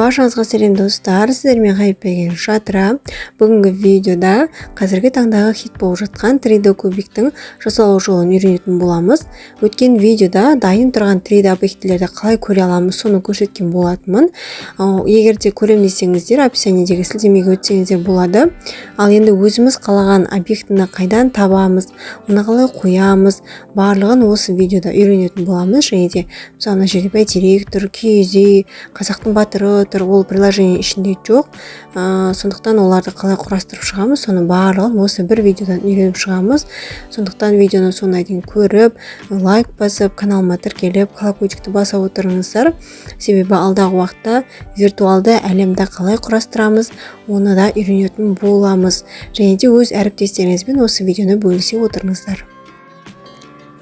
Баршаңызға сәлем достар, сіздермен Ғайыпбеген Шатыра. Бүгінгі видеода қазіргі таңдағы хит болып жатқан 3D кубиктің жасалу жолын үйренетін боламыз. Өткен видеода дайын тұрған 3D объектілерді қалай көре аламыз, соны көрсеткен болатынмын. Егер де көрем десеңіздер, описаниедегі сілтемеге өтсеңіздер болады. Ал енді өзіміз қалаған объектіні қайдан табамыз, оны қалай қоямыз, барлығын осы видеода үйренетін боламыз. Және де мысалы жерде бәйтерек тұр, киіз үй, қазақтың батыры тұр, ол приложение ішінде жоқ. Сондықтан оларды қалай құрастырып шығамыз, соны барлығын осы бір видеодан үйреніп шығамыз. Сондықтан видеоны соңына дейін көріп, лайк басып, каналыма тіркеліп, колокольчикті баса отырыңыздар. Себебі алдағы уақытта виртуалды әлемді қалай құрастырамыз, оны да үйренетін боламыз. Және де өз әріптестеріңізбен осы видеоны бөлісе отырыңыздар.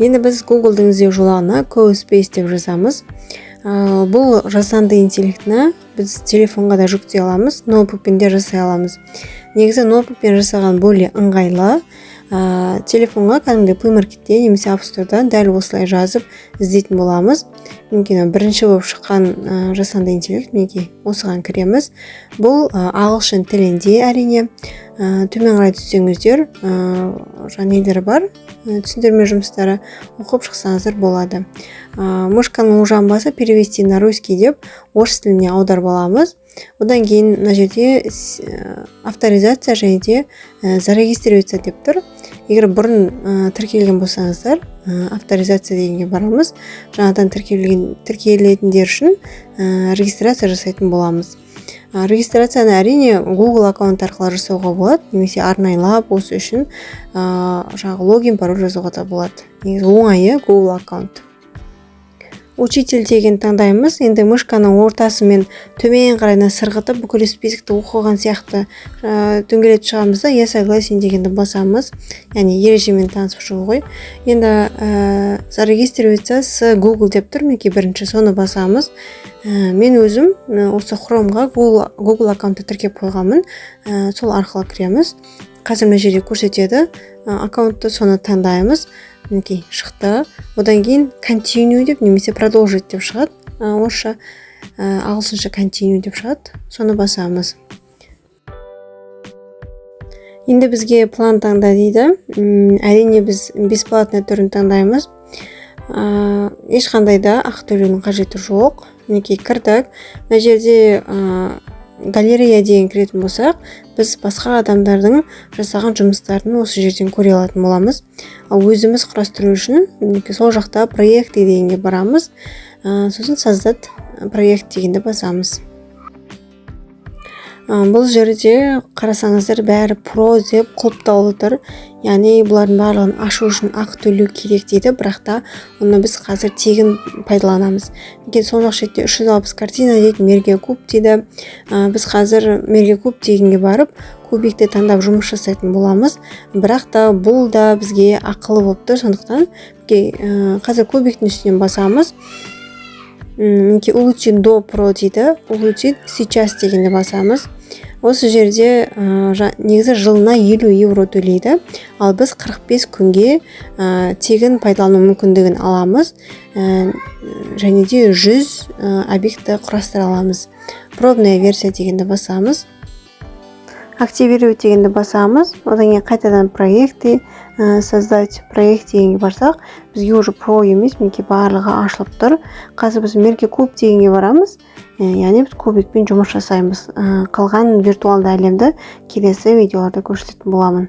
Енді біз Google-дың іздеу жолағына CoSpace деп жазамыз. Бұл жасанды интеллектіні біз телефонға да жүктей аламыз, ноутбукпен де жасай аламыз. Негізі ноутбукпен жасаған более ыңғайлы. Телефонға кәдімгідей Play Marketте немесе App Store'дан дәл осылай жазып іздейтін боламыз. Мінекей бірінші болып шыққан жасанды интеллект, мінекей осыған кіреміз. Бұл ағылшын тілінде әрине. Төмен қарай түссеңіздер, нелері бар, түсіндірме жұмыстары, оқып шықсаңыздар болады. Мышканың оң басы перевести на русский деп орыс тіліне аударып аламыз. Одан кейін мына жерде авторизация және де зарегистрироваться деп тұр. Егер бұрын тіркелген болсаңыздар, авторизация дегенге барамыз. Жаңадан тіркелетіндер үшін регистрация жасайтын боламыз. Регистрацияны әрине Google аккаунт арқылы жасауға болады, немесе арнайлап осы үшін логин пароль жазуға да болады. Негізі оңайы Google аккаунт. Учитель деген таңдаймыз. Енді мышканың ортасымен төмен қарайына сырғытып бүкіл спискті оқыған сияқты дөңгелетіп шығамыз да, я согласен дегенді басамыз. Яғни ережемен танысып шығу ғой. Енді зарегистрироваться с Google деп тұр, мінекей бірінші соны басамыз. Мен өзім осы Chromeға Google аккаунтты тіркеп қойғанмын. Сол арқылы кіреміз. Қазір мына жерде көрсетеді аккаунтты, соны таңдаймыз. Мінекей шықты. Одан кейін continue деп немесе продолжить деп шығады. Орысша, ағылшынша continue деп шығады. Соны басамыз. Енді бізге план таңда дейді. Әрине біз бесплатный түрін таңдаймыз. Ешқандай да ақы төлеудің қажеті жоқ. Мінекей кірдік. Мына жерде галерея деген кіретін болсақ, біз басқа адамдардың жасаған жұмыстарын осы жерден көре алатын боламыз. Ал өзіміз құрастыру үшін сол жақта проекты дегенге барамыз. Сосын создать проект дегенді басамыз. Бұл жерде қарасаңыздар бәрі про деп құлыптаулы тұр. Яғни бұлардың барлығын ашу үшін ақы төлеу керек дейді, бірақ та оны біз қазір тегін пайдаланамыз. Сол жақ шетте 360 картина дейді, мерге куб дейді. Біз қазір мерге куб дегенге барып, кубикті таңдап жұмыс жасайтын боламыз. Бірақ та бұл да бізге ақылы болып тұр, сондықтан қазір кубиктің үстінен басамыз. Улучшить до про дейді, улучшить сейчас дегенде басамыз. Осы жерде негізі жылына 50 евро төлейді, ал біз 45 күнге тегін пайдалану мүмкіндігін аламыз, және де 100 объекті құрастыра аламыз. Пробная версия дегенді басамыз. Активировать дегенді басамыз. Одан кейін қайтадан проекты, создать проект дегенге барсақ, бізге уже про емес, мінекей барлығы ашылып тұр. Қазір біз мерге куб дегенге барамыз. Яғни біз кубикпен жұмыс жасаймыз. Қалған виртуалды әлемді келесі видеоларда көрсететін боламын.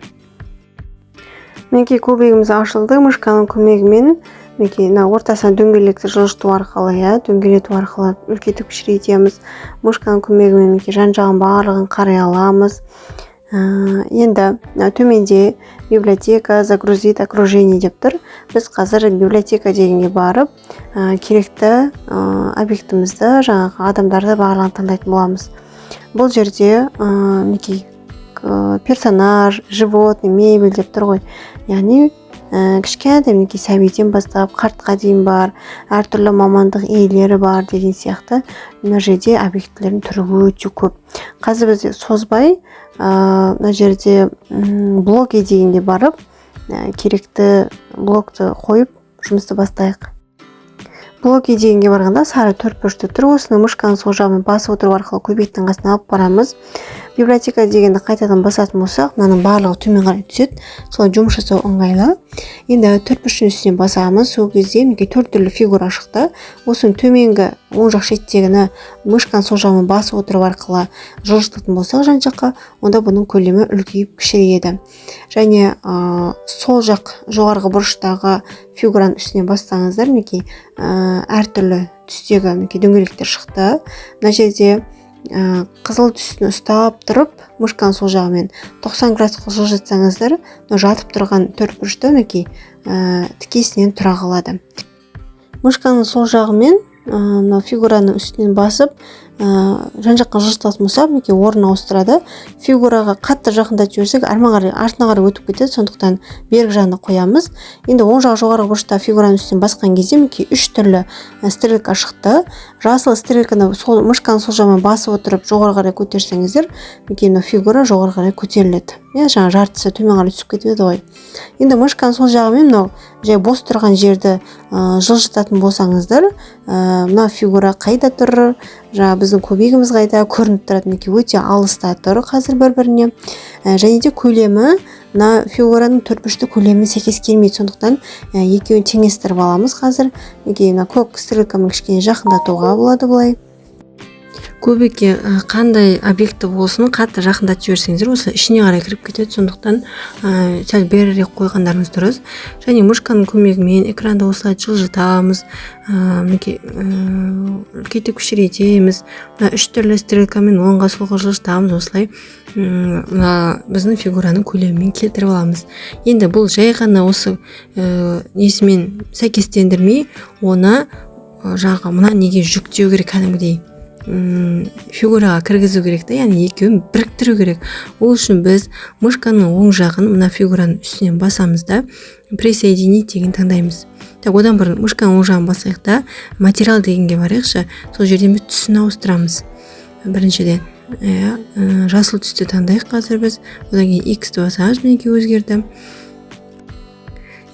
Мінекей кубигіміз ашылды, мышканың көмегімен. Мінекей ортасына дөңгелекті жылжыту арқылы, дөңгелету арқылы үлкейтіп кішірейтеміз. Мышканың көмегімен жан-жағын барлығын қарай аламыз. Енді төменде библиотека, загрузить окружение деп тұр. Біз қазір библиотека дегенге барып, керекті объектімізді, жаңағы адамдарды барлығын таңдайтын боламыз. Бұл жерде персонаж, животный, мебель деп тұр ғой. Яғни кішкентай мінекей сәбиден бастап қартқа дейін бар, әртүрлі мамандық иелері бар деген сияқты мына жерде объектілердің түрі өте көп. Қазір біз созбай мына жерде блоги дегенде барып керекті блокты қойып жұмысты бастайық. блоки дегенге барғанда сары төртбұрышты тұр. Осыны мышканың сол жағымен басып отыру арқылы көбіктің қасына алып барамыз. Библиотека дегенді қайтадан басатын болсақ, мынаның барлығы төмен қарай түседі. Солай жұмыс жасау ыңғайлы. Енді төртбұрыштың үстіне басамыз. Сол кезде мінекей төрт түрлі фигура шықты. Осының төменгі оң жақ шеттегіні мышканың сол жағымен басып отыру арқылы жылжытатын болсақ жан жаққа, онда бұның көлемі үлкейіп кішірейеді. Және сол жақ жоғарғы бұрыштағы фигураның үстіне бассаңыздар, мінекей әртүрлі түстегі мінекей дөңгелектер шықты. Мына жерде қызыл түсін ұстап тұрып, мышканың сол жағымен 90 градусқа жылжытсаңыздар, жатып тұрған төртбұрышты мінекей тікесінен тұра қалады. Мышканың сол жағымен фигураның үстінен басып, жан жаққа жылжытатын болсақ, мінекей орнын ауыстырады. Фигураға қатты жақындатып жіберсек, артына қарай өтіп кетеді, сондықтан бергі жағына қоямыз. Енді оң жақ жоғарғы бұрышта фигураның үстінен басқан кезде мінекей үш түрлі стрелка шықты. Жасыл стрелканы сол мышканың сол жағымен басып отырып жоғары қарай көтерсеңіздер, мінекей фигура жоғары қарай көтеріледі. Жаңа жартысы төмен қарай түсіп кетеді ғой. Енді мышканың сол жағымен жай бос тұрған жерді жылжытатын болсаңыздар, мына фигура қайда тұр, біздің көбегіміз қайда көрініп тұрады, мінекей өте алыста тұр қазір бір-біріне. Және де көлемі мына фигураның төртбұрышты көлемі сәйкес келмейді, сондықтан екеуін теңестіріп аламыз қазір. Мінекей мына көк стрелкамен кішкене жақындатуға болады былай. Көбекке қандай объекті болсын қатты жақындатып жіберсеңіздер, осы ішіне қарай кіріп кетеді, сондықтан сәл берірек қойғандарыңыз дұрыс. Және мышканың көмегімен экранды осылай жылжытамыз, үлкейтіп кішірейтеміз. Үш түрлі стрелкамен оңға солға жылжытамыз, осылай біздің фигураның көлемімен келтіріп аламыз. Енді бұл жай ғана осы несімен сәйкестендірмей, оны мына неге жүктеу керек, кәдімгідей фигураға кіргізу керек та, яғни екеуін біріктіру керек. Ол үшін біз мышканың оң жағын мына фигураның үстінен басамыз да, присоединить деген таңдаймыз. Одан бұрын мышканың оң жағын басайық та, материал дегенге барайықшы. Сол жерден біз түсін ауыстырамыз. Біріншіден жасыл түсті таңдайық қазір біз. Одан кейін X-ті басамыз, мінекей өзгерді.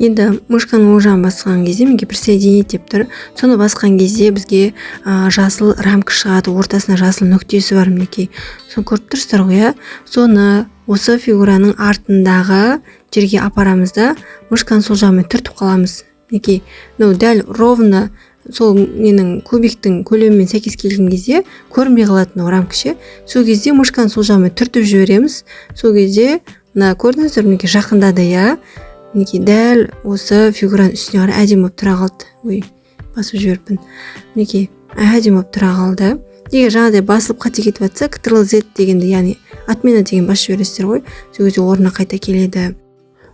Енді мышканың оң жағын басқан кезде мінекей присоединить деп тұр. Соны басқан кезде бізге жасыл рамка шығады, ортасына жасыл нүктесі бар, мінекей. Соны көріп тұрсыздар ғой, соны осы фигураның артындағы жерге апарамыз да, мышканың сол жағымен түртіп қаламыз. Мінекей, дәл ровно сол менің көбіктің көлемімен сәйкес келген кезде көрінбей қалатын рамка ше. Сол кезде мышканың сол жағымен түртіп жібереміз. Сол кезде мына көрдіңіздер, мінекей жақындады, мінекей дәл осы фигураның үстіне қарай әдемі болып тұра қалды. Басып жіберіппін. Мінекей әдемі болып тұра қалды. Егер жаңағыдай басылып қате кетіп жатса, Ctrl-Z дегенді, яғни отмена деген басып жібересіздер ғой. Сол кезде орнына қайта келеді.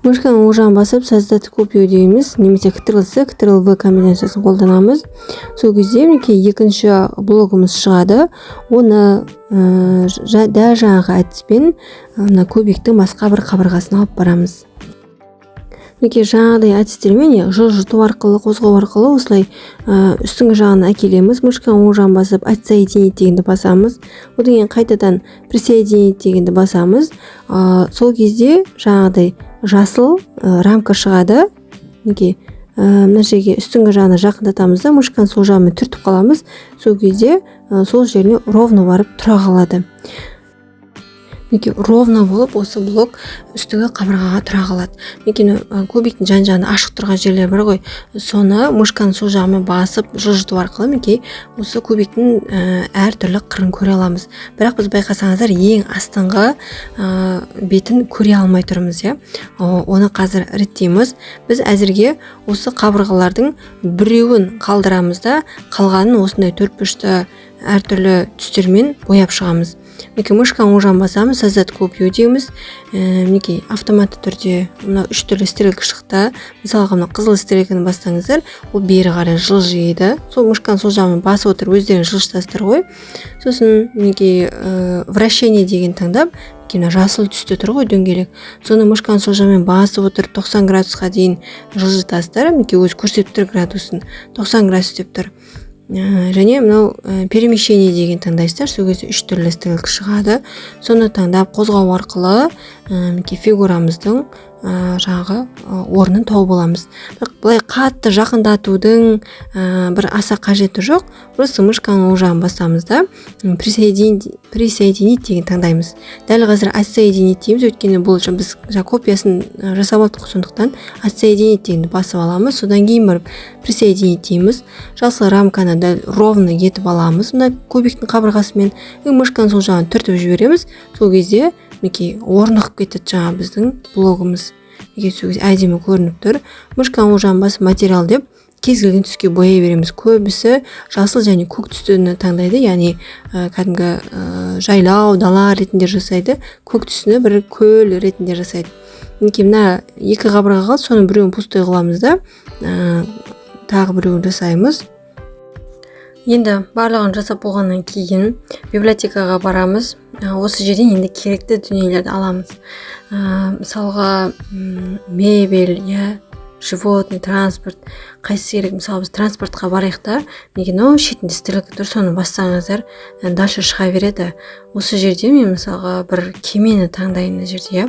Мышканың оң жағын басып создать копию дейміз, немесе Ctrl-C, Ctrl-V комбинациясын қолданамыз. Сол кезде мінекей екінші блогымыз шығады. Оны дәл жаңағы әдіспен көбектің басқа бір қабырғасына алып барамыз. Мінекей жаңағыдай әдістермен жылжыту арқылы, қозғау арқылы осылай үстіңгі жағын әкелеміз. Мышканың оң жағын басып отсоединить дегенді басамыз. Одан кейін қайтадан присоединить дегенді басамыз. Сол кезде жаңағыдай жасыл рамка шығады. Мінекей мына жерге үстіңгі жағына жақындатамыз да, мышканың сол жағымен түртіп қаламыз. Сол кезде сол жеріне ровно барып тұра қалады. Мінекей ровно болып осы блок үстігі қабырғаға тұра қалады. Мінекей көбіктің жан-жағында ашық тұрған жерлер бар ғой, соны мышканың сол жағымен басып жылжыту арқылы мінекей осы көбіктің әртүрлі қырын көре аламыз. Бірақ біз байқасаңыздар, ең астыңғы бетін көре алмай тұрмыз, оны қазір реттейміз. Біз әзірге осы қабырғалардың біреуін қалдырамыз да, қалғанын осындай төртбұрышты әртүрлі түстермен бояп шығамыз. Мінекей мышканың оң жағын басамыз, создать копию дейміз. Мінекей автоматты түрде мына үш түрлі стрелка шықты. Мысалға мына қызыл стрелканы бастаңыздар, ол бері қарай жылжиды. Сол мышканың сол жағын басып отыр, өздерің жылжытасыздар ғой. Сосын мінекей вращение деген таңдап, жасыл түсті тұр ғой, дөңгелек. Соны мышканың сол жағымен басып отыр, 90 градусқа дейін жылжытасыздар. Мінекей өзі көрсетіп тұр градусын, 90 градус деп тұр. Және мынау перемещение деген таңдайсыздар. Сол кезде үш түрлі стрелка шығады. Соны таңдап қозғау арқылы фигурамыздың жаңағы орнын тауып аламыз. Бірақ былай қатты жақындатудың бір аса қажеті жоқ. Просто мышканың оң жағын басамыз да присоединить деген таңдаймыз. Дәл қазір отсоединить дейміз, өйткені бұл біз копиясын жасап алдық, сондықтан отсоединить дегенді басып аламыз. Содан кейін барып присоединить дейміз. Жасыл рамканы дәл ровно етіп аламыз. Мына кубиктің қабырғасымен мышканың сол жағын түртіп жібереміз. Сол кезде орнығып кетеді жаңа біздің блогымыз. Әдемі көрініп тұр. Мышканың оң жағын басып материал деп кез келген түске бояй береміз. Көбісі жасыл және көк түсті таңдайды, яғни кәдімгі жайлау, дала ретінде жасайды. Көк түсіні бір көл ретінде жасайды. Мына екі қабырға қалды, соның біреуін пустой қыламыз да тағы біреуін жасаймыз. Енді барлығын жасап болғаннан кейін библиотекаға барамыз. Осы жерден енді керекті дүниелерді аламыз. Мысалға мебель, животный, транспорт, қайсы керек? Мысалы біз транспортқа барайық та, шетінде стрелка тұр, соны бассаңыздар дальше шыға береді. Осы жерде мен мысалға бір кемені таңдайын мына жерде,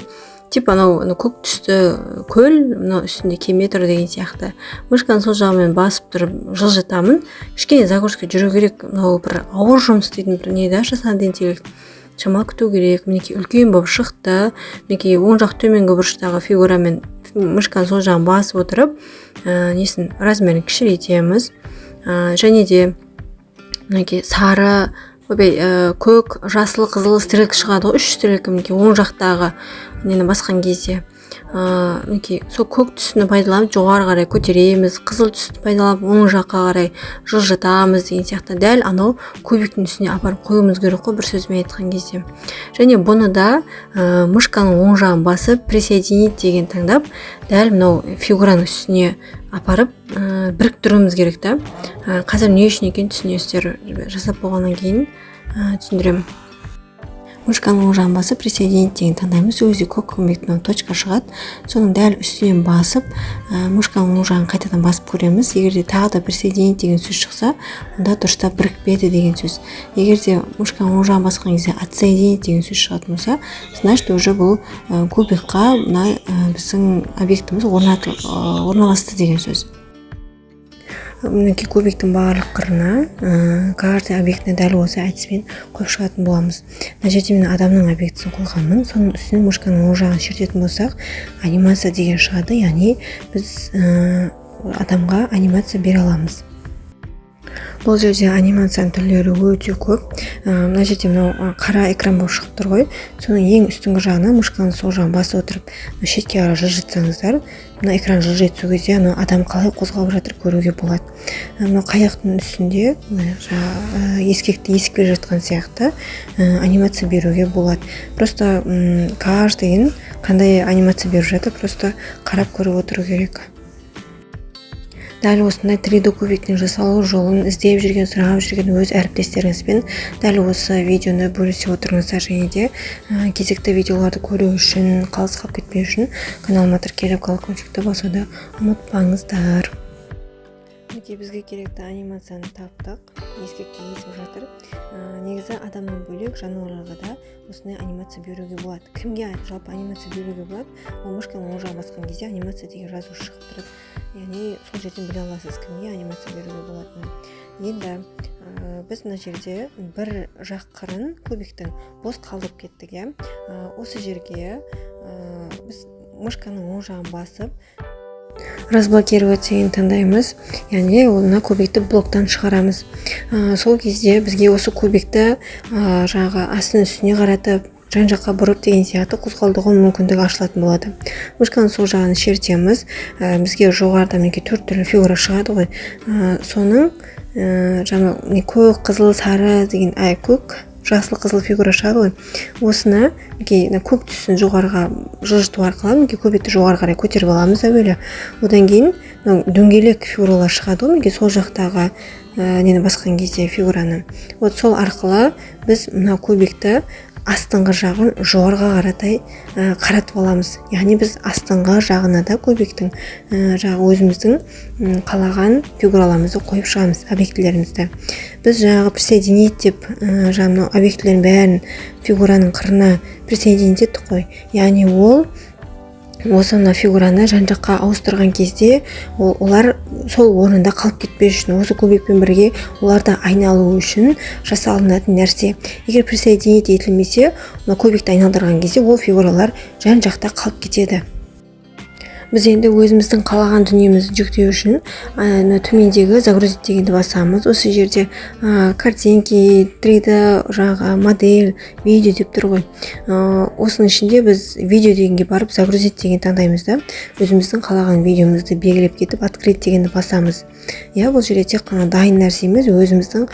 типа көк түсті көл, үстінде кеме тұр деген сияқты. Мышканы сол жағымен басып тұрып жылжытамын. Кішкене загрузка жүру керек. Бір ауыр жұмыс дейтін бір не да, жасанды интеллект. Шама күту керек. Үлкен болып шықты. Оң жақ төменгі бұрыштағы фигурамен мышканы сол жағын басып отырып, размерін кішірейтеміз. Және де сары, көк, жасыл, қызыл стрелка шығады. 3 стрелка оң жақтағы нені басқан кезде. Сол көк түсіні пайдаланып жоғары қарай көтереміз, қызыл түсті пайдаланып оң жаққа қарай жылжытамыз деген сияқты. Дәл анау кубиктің үстіне апарып қоюымыз керек қой, бір сөзбен айтқан кезде. Және бұны да мышканың оң жағын басып присоединить деген таңдап, дәл мынау фигураның үстіне апарып біріктіруіміз керек та. Қазір не үшін екен түсінесіздер, жасап болғаннан кейін түсіндіремін. Мышканың оң жағын басып присоединить деген таңдаймыз. Өзі көк көмектің точка шығады. Соның дәл үстінен басып, мышканың оң жағын қайтадан басып көреміз. Егер де тағы да присоединить деген сөз шықса, онда дұрыстап бірікпеді деген сөз. Егер де мышканың оң жағын басқан кезде отсоединить деген сөз шығатын болса, значит уже бұл кубикқа біздің объектіміз орналасты деген сөз. Кубиктің барлық қырына каждый объектіне дәл осы әдіспен қойып шығатын боламыз. Мына жерде мен адамның объектісін қойғанмын. Соның үстіне мышканың оң жағын шертетін болсақ, анимация деген шығады. Яғни біз адамға анимация бере аламыз. Бұл жерде анимацияның түрлері өте көп. Мына жерде қара экран болып шығып тұр ғой. Соның ең үстіңгі жағына мышканы сол жағын басып отырып, шетке қарай жылжытсаңыздар, мына экран жылжитын кезде адам қалай қозғалып жатыр көруге болады. Қайықтың үстінде ескекті есіп келе жатқан сияқты анимация беруге болады. Просто каждыйын қандай анимация беріп жатыр, просто қарап көріп отыру керек. Дәл осындай 3D кубиктің жасалу жолын іздеп жүрген, сұрап жүрген өз әріптестеріңізбен дәл осы видеоны бөлісе отырыңыздар, және де кезекті видеоларды көру үшін, қалыс қалып кетпеу үшін каналыма тіркеліп колокольчикті басуды ұмытпаңыздар. Бізге керекті анимацияны таптық, ескекте есіп жатыр. Негізі адамнан бөлек жануарларға да осындай анимация беруге болады. Кімге жалпы анимация беруге болады? Ол мышканың оң жағын басқан кезде анимация деген жазу шығып тұрады. Яғни сол жерден біле аласыз, кімге анимация беруге болатынын. Енді біз мына жерде бір жақ қырын кубиктің бос қалдырып кеттік. Осы жерге біз мышканың оң жағын басып разблокировать деген таңдаймыз. Яғни оны кубикті блоктан шығарамыз. Сол кезде бізге осы кубикті астын үстіне қаратып, жан-жаққа бұрып деген сияқты қозғалдыру мүмкіндігі ашылатын болады. Мышканың сол жағын шертеміз. Бізге жоғарыда 4 түрлі фигура шығады ғой. Соның көк, қызыл, сары деген көк, жасыл, қызыл фигура шығады ғой. Осыны көк түсін жоғарыға жылжыту арқылы кубикті жоғары қарай көтеріп аламыз әуелі. Одан кейін дөңгелек фигуралар шығады ғой. Сол жақтағы нені басқан кезде фигураны. Сол арқылы біз мына кубикті астыңғы жағын жоғарға қаратай қаратып аламыз. Яғни біз астыңғы жағына да кубиктің өзіміздің қалаған фигураларымызды қойып шығамыз, объектілерімізді. Біз присоединить деп объектілердің бәрін фигураның қырына присоединить еттік қой. Яғни ол осы мына фигураны жан жаққа ауыстырған кезде олар сол орнында қалып кетпес үшін, осы кубикпен бірге оларды айналу үшін жасалынатын нәрсе. Егер присоединить етілмесе, мына кубикті айналдырған кезде ол фигуралар жан жақта қалып кетеді. Біз енді өзіміздің қалаған дүниемізді жүктеу үшін төмендегі загрузить дегенді басамыз. Осы жерде картинки, 3D жаңағы модель, видео деп тұр ғой. Осының ішінде біз видео дегенге барып загрузить деген таңдаймыз да. Өзіміздің қалаған видеомызды белгілеп кетіп открыть дегенді басамыз. Бұл жерде тек қана дайын нәрсе емес, өзіміздің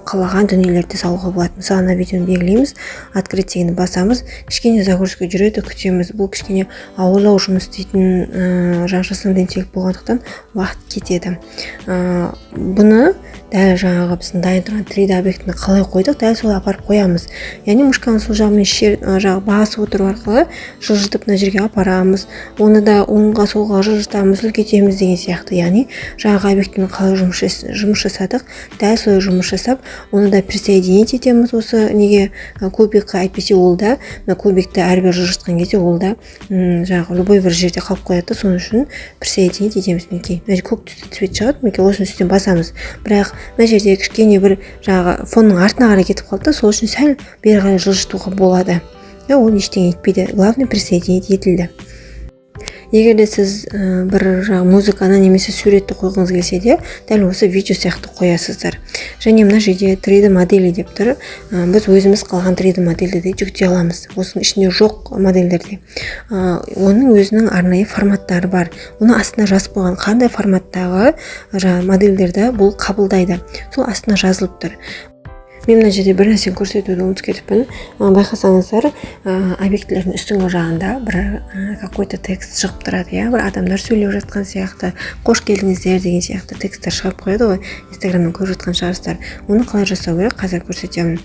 қалаған дүниелерді салуға болады. Мысалы, ана видеоны белгілейміз, открыть дегенді басамыз, кішкене загрузка жүреді, күтеміз. Бұл кішкене ауырлау жұмыс істейтін жасанды интеллект болғандықтан уақыт кетеді. Бұны дәл жаңағы біздің дайын тұрған 3D объектіні қалай қойдық, дәл солай апарып қоямыз. Яғни мышканың сол жағымен басып отыру арқылы жылжытып мына жерге апарамыз. Оны да оңға солға жылжытамыз, үлкейтеміз деген сияқты. Яғни жаңағы объектімен қалай жұмыс жасадық, дәл солай жұмыс жасап, оны да присоединить етеміз осы неге кубикқа. Әйтпесе ол да кубикті әрбір жылжытқан кезде ол да жаңағы любой бір жерде қалып қояды. Соның үшін присоединить етеміз. Мінекей көк түсті цвет шығады, мінекей осының үстіне басамыз. Бірақ мына жерде кішкене бір жаңағы фонның артына қарай кетіп қалды, сол үшін сәл бері қарай жылжытуға болады. Ол ештеңе етпейді. Главное, присоединить етілді. Егер де сіз бір музыканы немесе суретті қойғыңыз келсе де, дәл осы видео сияқты қоясыздар. Және мына жерде 3D модели деп тұр. Біз өзіміз қалған 3D модельді де жүктей аламыз. Осының ішінде жоқ модельдерде. Оның өзінің арнайы форматтары бар. Оны астына жазып қойған, қандай форматтағы модельдерді бұл қабылдайды. Сол астына жазылып тұр. Мен мына жерде бір нәрсені көрсетуді ұмытып кетіппін. Байқасаңыздар, объектілердің үстіңгі жағында бір какой-то текст шығып тұрады, бір адамдар сөйлеп жатқан сияқты, қош келдіңіздер деген сияқты тексттер шығып қояды ғой, Инстаграмнан көріп жатқан шығарсыздар. Оны қалай жасау керек, қазір көрсетемін.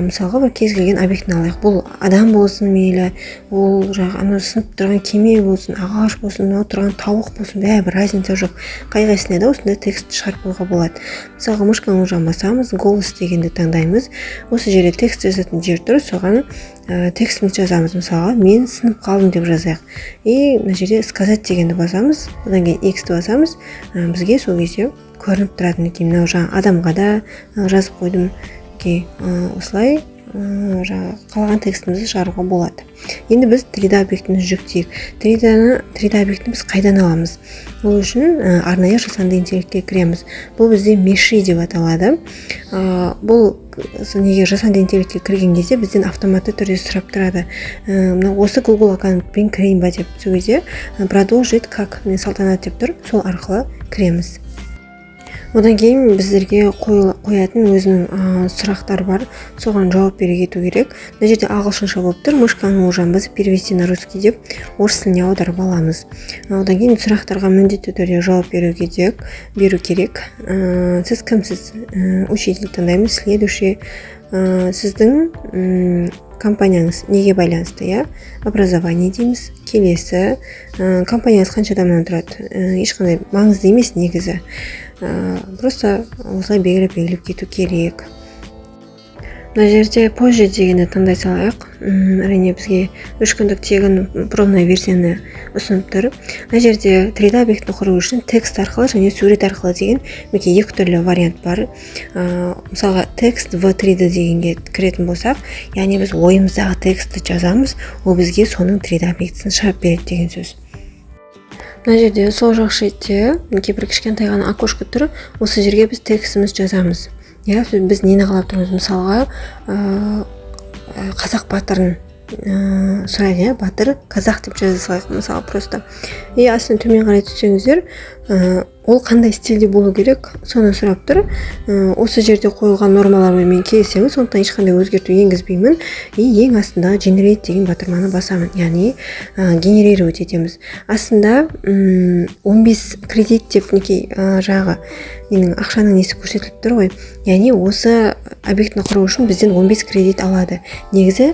Мысалға бір кез келген объектіні алайық. Бұл адам болсын мейлі, ол сынып тұрған кеме болсын, ағаш болсын, тұрған тауық болсын, бәрібір разница жоқ. Қай-қайсысына да осындай текст шығарып қоюға болады. Мысалға мышканың жағын басамыз, голос дегенді таңдаймыз. Осы жерде текст жазатын жер тұр, соған текстімізді жазамыз. Мысалға, мен сынып қалдым деп жазайық. И мына жерде сказать дегенді басамыз, одан кейін X-ті басамыз, бізге сол кезде көрініп тұрады. Мынау адамға да жазып қойдым. Осылай қалған текстімізді шығаруға болады. Енді біз 3D объектімізді жүктейік. 3D объектіміз біз қайдан аламыз? Ол үшін арнайы жасанды интеллектке кіреміз. Бұл бізде меши деп аталады. Бұл неге жасанды интеллектке кірген кезде бізден автоматты түрде сұрап тұрады. Осы Google аккаунтпен кірейін ба деп. Сол кезде продолжить как мен салтанат деп тұр. Сол арқылы кіреміз. Одан кейін біздерге қоятын өзінің сұрақтар бар, соған жауап бере кету керек. Мына жерде ағылшынша болып тұр, мышканың ужан басып перевести на русский деп орыс тіліне аударып аламыз. Одан кейін сұрақтарға міндетті түрде жауап беру керек. Сіз кімсіз? Учитель таңдаймыз, следующий. Сіздің компанияңыз неге байланысты, образование дейміз, келесі. Компанияңыз қанша адамнан тұрады? Ешқандай маңызды емес негізі. Просто осылай белгілеп кету керек. Мына жерде позже дегенді таңдай салайық. Әрине бізге 3 күндік тегін пробный версияны ұсынып тұр. Мына жерде 3D объектіні құру үшін текст арқылы және сурет арқылы деген екі түрлі вариант бар. Мысалға текст в 3D дегенге кіретін болсақ, яғни біз ойымыздағы текстті жазамыз, ол бізге соның 3D объектісін шығарып береді деген сөз. Мына жерде сол жақ шетте бір кішкентай ғана окошко тұр. Осы жерге біз текстімізді жазамыз. Біз нені қалап тұрмыз? Мысалға, қазақ батырын сұрайды, батыр қазақ деп жаза салайық, мысалы просто. Астына төмен қарай түссеңіздер, ол қандай стильде болу керек, соны сұрап тұр. Осы жерде қойылған нормалармен мен келісемін, сондықтан ешқандай өзгерту енгізбеймін. Ең астындағы generate деген батырманы басамын, яғни генерировать етеміз. Астында 15 кредит деп жағы менің ақшаның несі көрсетіліп тұр ғой. Яғни осы объектіні құру үшін бізден 15 кредит алады. Негізі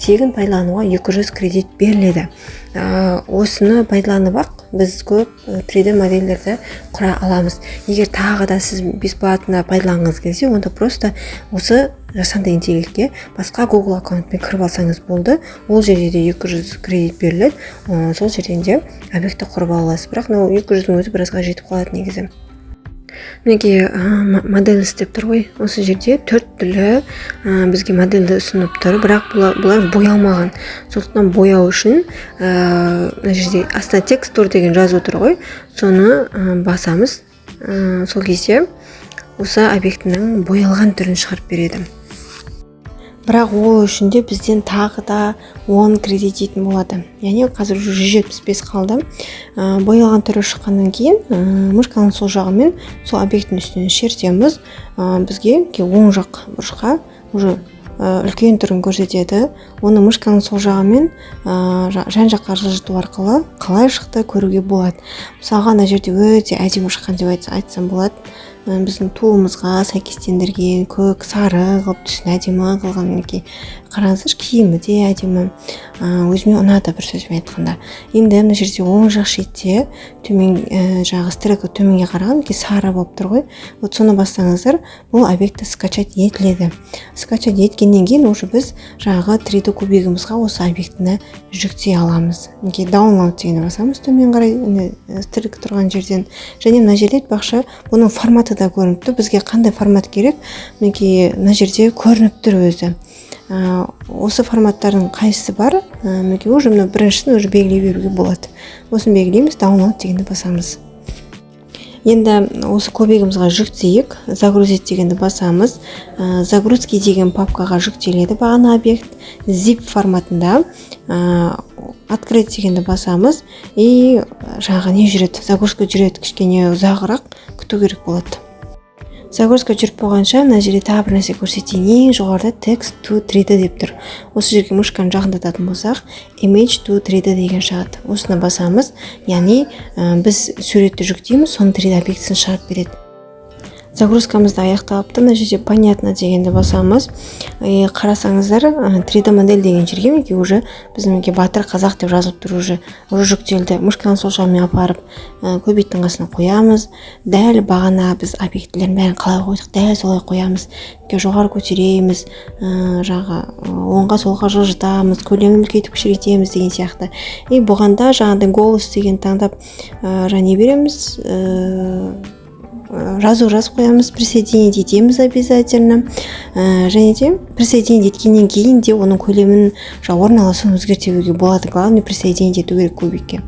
тегін пайдалануға 200 кредит беріледі. Осыны пайдаланып біз көп 3D модельдерді құра аламыз. Егер тағы да сіз бесплатно пайдаланғыңыз келсе, онда просто осы жасанды интеллектке басқа Google аккаунтпен кіріп алсаңыз болды. Ол жерде де 200 кредит беріледі. Сол жерден де объектті құрып аласыз. Бірақ 200-дің өзі біразға жетіп қалады негізі. Мінекей модель істеп тұр ғой. Осы жерде 4 түрлі бізге модельді ұсынып тұр, бірақ бұлар боялмаған. Сондықтан бояу үшін мына жерде астына текстур деген жазып тұр ғой. Соны басамыз. Сол кезде осы объектінің боялған түрін шығарып береді. Бірақ ол үшін де бізден тағы да 10 кредит дейтін болады. Яғни қазір 175 қалды. Боялған түрі шыққаннан кейін мышканың сол жағымен сол объекттің үстіне шертеміз. Бізге оң жақ бұрышқа уже үлкен түрін көрсетеді. Оны мышканың сол жағымен жан жаққа жылжыту арқылы қалай шықты көруге болады. Мысалға ана жерде өте әдемі шыққан деп айтсам болады. Біздің туымызға сәйкестендірген көк, сары қылып түсін әдемі қылған. Мінекей қараңыздар, киімі де әдемі. Өзіме ұнады бір сөзбен айтқанда. Енді мына жерде оң жақ шетте төмен жағы стрелка төменге қараған сары болып тұр ғой. Вот соны бассаңыздар, бұл объектті скачать етіледі. Скачать еткеннен кейін уже біз жағы 3D кубигімізға осы объектіні жүктей аламыз. Мінекей download дегенді басамыз төмен қарай стрелка тұрған жерден. Және мына жерде айтпақшы, бұның форматы да көрініп тұр. Бізге қандай формат керек? Мінекей мына жерде көрініп тұр өзі. Осы форматтардың қайсысы бар? Мінекей уже біріншісін уже белгілей беруге болады. Осын белгілейміз, download дегенді басамыз. Енді осы кубигімізға жүктейік. Загрузить дегенді басамыз. Загрузки деген папкаға жүктеледі бағана объект. Zip форматында открыть дегенді басамыз. И жаңағы не жүреді? Загрузка жүреді, кішкене ұзағырақ күту керек болады. Загрузка жүріп болғанша мына жерде тағы бір нәрсе көрсетейін. Ең жоғарыда text to 3D деп тұр. Осы жерге мышканы жақындататын болсақ, image to 3D деген шығады. Осыны басамыз, яғни біз суретті жүктейміз, соның 3D объектісін шығарып береді. Загрузкамызды аяқталыпты. Мына жерде понятно дегенді басамыз. Қарасаңыздар, 3D модель деген жерге уже біздің Батыр қазақ деп жазылып тұр, уже жүктелді. Мышканы сол жағымен апарып көбейттің қасына қоямыз. Дәл бағана біз объектілерін бәрін қалай қойдық, дәл солай қоямыз. Жоғары көтереміз, оңға солға жылжытамыз, көлемін үлкейтіп кішірейтеміз деген сияқты. Бұғанда жаңағыдай голос деген таңдап не береміз, жазып қоямыз, присоединить етеміз обязательно. Және де присоединить еткеннен кейін де оның көлемін орналасуын өзгертуге болады. Главное присоединить ету керек кубикке.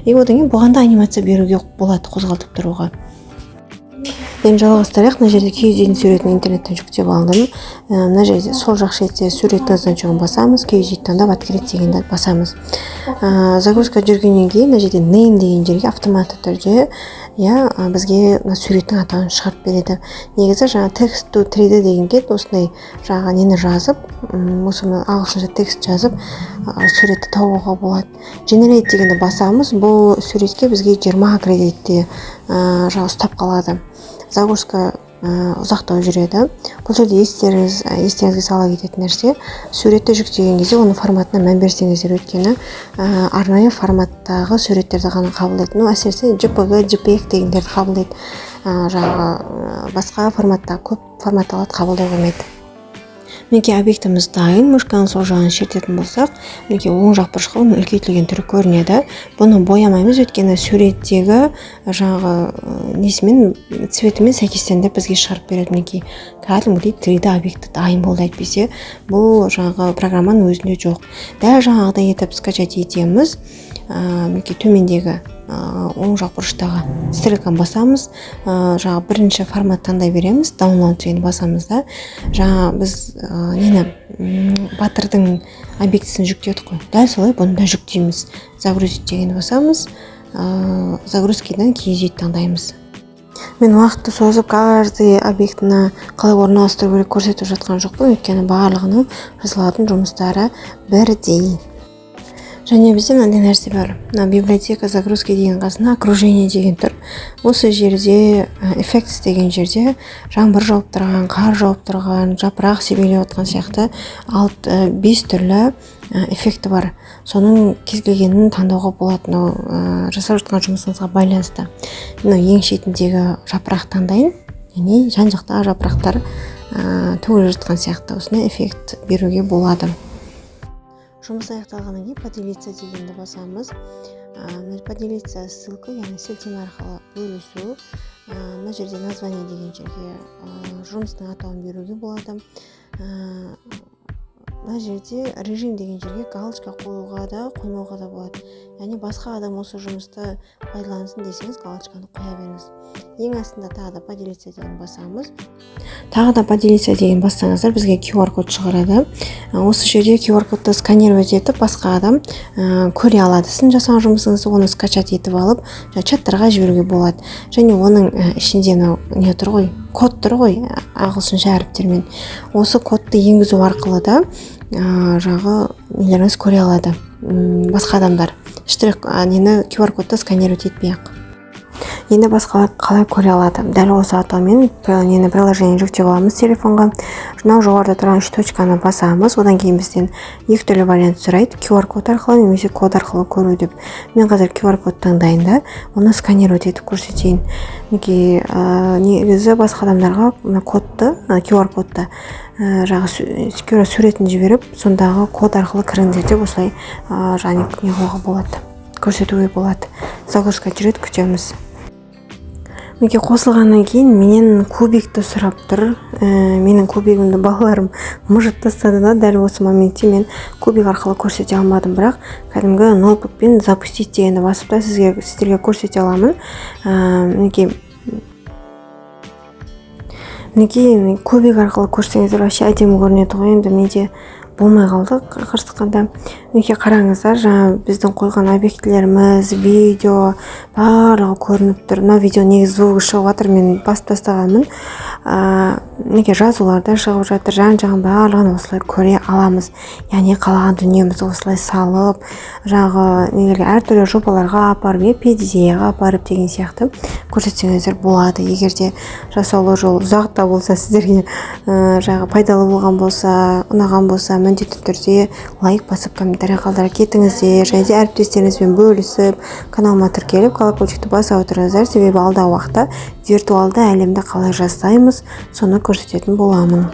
Одан кейін бұғанда анимация беруге болады, қозғалтып тұруға. Енді жалғастырайық. Мына жерде киіз үйдің суретін интернеттен жүктеп алдым. Мына жерде сол жақ шетте суреттің значогын басамыз, киіз үйді таңдап открыть дегенді басамыз. Загрузка жүргеннен кейін мына жерде name деген жерге автоматты түрде бізге суреттің атауын шығарып береді. Негізі text to 3D деген кет осындай нені жазып, осыны ағылшынша текст жазып суретті табуға болады. Generate дегенді басамыз. Бұл суретке бізге 20 кредитте ұстап қалады. Загрузка ұзақтау жүреді. Бұл жерде естеріңізге сала кететін нәрсе, суретті жүктеген кезде оның форматына мән берсеңіздер, өйткені арнайы форматтағы суреттерді ғана қабылдайды. Әсіресе JPG, JPEG дегендерді қабылдайды. Басқа форматта көп формат алады, қабылдай қоймайды. Мінекей объектіміз дайын. Мышканы сол жағын шертетін болсақ, мінекей оң жақ бұрышқа оның үлкейтілген түрі көрінеді. Бұны боямаймыз, өйткені суреттегі несімен цветімен сәйкестендіріп бізге шығарып береді. Мінекей кәдімгідей 3D объекті дайын болды әйтпесе. Бұл программаның өзінде жоқ. Дәл жаңағыдай етіп скачать етеміз. Мінекей төмендегі оң жақ бұрыштағы стрелканы басамыз. Бірінші формат таңдай береміз, download дегенді басамыз да. Біз Батырдың объектісін жүктедік қой. Дәл солай бұны да жүктейміз. Загрузить дегенді басамыз. Загрузкидан киіз үйді таңдаймыз. Мен уақытты созып каждый объектіні қалай орналастыру керек көрсетіп жатқан жоқпын, өйткені барлығының жасалатын жұмыстары бірдей. Және бізде мынандай нәрсе бар. Библиотека загрузки деген қасына окружение деген тұр. Осы жерде effects деген жерде жаңбыр жауып тұрған, қар жауып тұрған, жапырақ себелеп отқан сияқты 5 түрлі эффекті бар. Соның кез келгенін таңдауға болады. Жасап жатқан жұмысыңызға байланысты. Ең шетіндегі жапырақ таңдайын. Яғни жан жақтағы жапырақтар төгіліп жатқан сияқты осындай эффект беруге болады. Жұмыс аяқталғаннан кейін поделиться дегенді басамыз. Поделиться ссылка, яғни сілтеме арқылы бөлісу. Мына жерде название деген жерге жұмыстың атауын беруге болады. Мына жерде режим деген жерге галочка қоюға да, қоймауға да болады. Яғни басқа адам осы жұмысты пайдалансын десеңіз, галочканы қоя беріңіз. Ең астында тағы да поделиться деген басамыз. Тағы да поделиться деген бассаңыздар бізге QR код шығарады. Осы жерде QR кодты сканировать етіп, басқа адам көре алады. Сіздің жасаған жұмысыңызды оны скачать етіп алып, чаттарға жіберуге болады. Және оның ішінде не тұр ғой, код тұр ғой, ағылшынша әріптермен. Осы кодты енгізу арқылы да жағы нелеріңіз көре алады. Басқа адамдар штрих нені QR кодты сканировать етпей-ақ. Енді басқалар қалай көре алады? Дәл осы атаумен нені приложение жүктеп аламыз телефонға. Мынау жоғарыда тұрған 3 точканы басамыз. Одан кейін бізден екі түрлі вариант сұрайды. QR код арқылы немесе код арқылы көру деп. Мен қазір QR код таңдайын да, оны сканировать етіп көрсетейін. Негізі басқа адамдарға кодты, QR кодты жағы суретін жіберіп, сондағы код арқылы кіріңдер деп осылай және не қоюға болады, көрсетуге болады. Загрузка жүреді, күтеміз. Қосылғаннан кейін менен кубикті сұрап тұр. Менің кубигімді балаларым мұжып тастады да, дәл осы моментте мен кубик арқылы көрсете алмадым, бірақ кәдімгі ноутбукпен запустить дегенді басып та сіздерге көрсете аламын. Кубик арқылы көрсеңіздер вообще әдемі көрінеді ғой. Енді менде болмай қалды қырсыққанда. Қараңыздар, жаңа біздің қойған объектілеріміз, видео барлығы көрініп тұр. Мына видео негізі звугі шығып жатыр, мен басып тастағанмын. Жазуларда шығып жатыр, жан-жағын барлығын осылай көре аламыз. Яғни қалаған дүниемізді осылай салып, әртүрлі жобаларға апарып, педизеяға апарып деген сияқты көрсетсеңіздер болады. Егерде жасаулы жол ұзақ та болса, сіздерге пайдалы болған болса, ұнаған болса, міндетті түрде лайк басып, комментарий қалдырып кетіңіздер. Және де әріптестеріңізбен бөлісіп, каналыма тіркеліп, колокольчикті баса отырыңыздар. Себебі алдағы уақытта виртуалды әлемді қалай жасаймыз, соны көрсететін боламын.